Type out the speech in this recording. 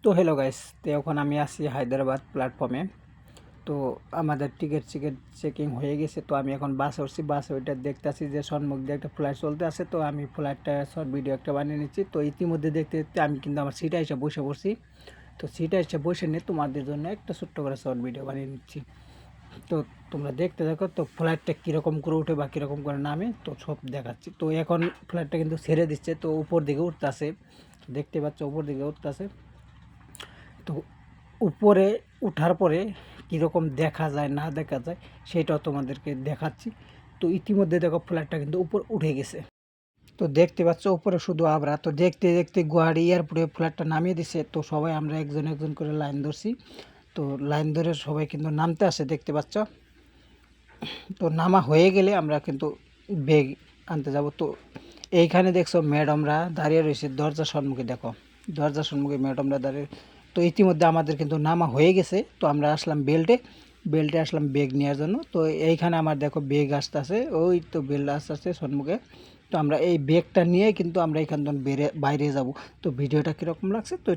তো hello guys, তো এখন আমি আছি হায়দ্রাবাদ প্ল্যাটফর্মে। তো আমাদের টিকিট চেকিং হয়ে গেছে। তো আমি এখন বাসে উঠছি। বাসে ওইটা দেখতেছি যে সম্মুখ দিয়ে একটা ফ্লাইট চলতে আছে। তো আমি ফ্লাইটটা শর্ট ভিডিও একটা বানিয়ে নিচ্ছি। তো ইতিমধ্যে দেখতে দেখতে আমি কিন্তু আমার সিটে এসে বসে পড়ছি। তো সিটে এসে বসে নিয়ে তোমাদের জন্য একটা ছোট্ট করে শর্ট ভিডিও বানিয়ে নিচ্ছি। তো তোমরা দেখতে থাকো। তো ফ্লাইটটা কীরকম করে উঠে বা কীরকম করে নামে তো সব দেখাচ্ছি। তো এখন ফ্লাইটটা কিন্তু ছেড়ে দিচ্ছে। তো উপর দিকে উঠতেছে, দেখতে পাচ্ছ উপর দিকে উঠতেছে। তো উপরে উঠার পরে কীরকম দেখা যায় না দেখা যায় সেটাও তোমাদেরকে দেখাচ্ছি। তো ইতিমধ্যে দেখো ফ্লাইটটা কিন্তু উপর উঠে গেছে। তো দেখতে পাচ্ছ উপরে শুধু আমরা। তো দেখতে দেখতে গুয়াহাটি এয়ারপোর্টে ফ্লাইটটা নামিয়ে দিছে। তো সবাই আমরা একজন একজন করে লাইন ধরছি। তো লাইন ধরে সবাই কিন্তু নামতে আসে, দেখতে পাচ্ছ। তো নামা হয়ে গেলে আমরা কিন্তু ব্যাগ আনতে যাব। তো এইখানে দেখছো ম্যাডামরা দাঁড়িয়ে রয়েছে দরজার সম্মুখে। দেখো দরজার সম্মুখে ম্যাডামরা দাঁড়িয়ে। তো ইতিমধ্যে আমাদের কিন্তু নামা হয়ে গেছে। তো আমরা আসলাম বেল্টে আসলাম ব্যাগ নেওয়ার জন্য। তো এইখানে আমার দেখো ব্যাগ আসতেছে, ওই তো বেল্ট আসতে সম্মুখে। তো আমরা এই ব্যাগটা নিয়ে কিন্তু আমরা এখান থেকে বাইরে যাব। তো ভিডিওটা কীরকম লাগছে তো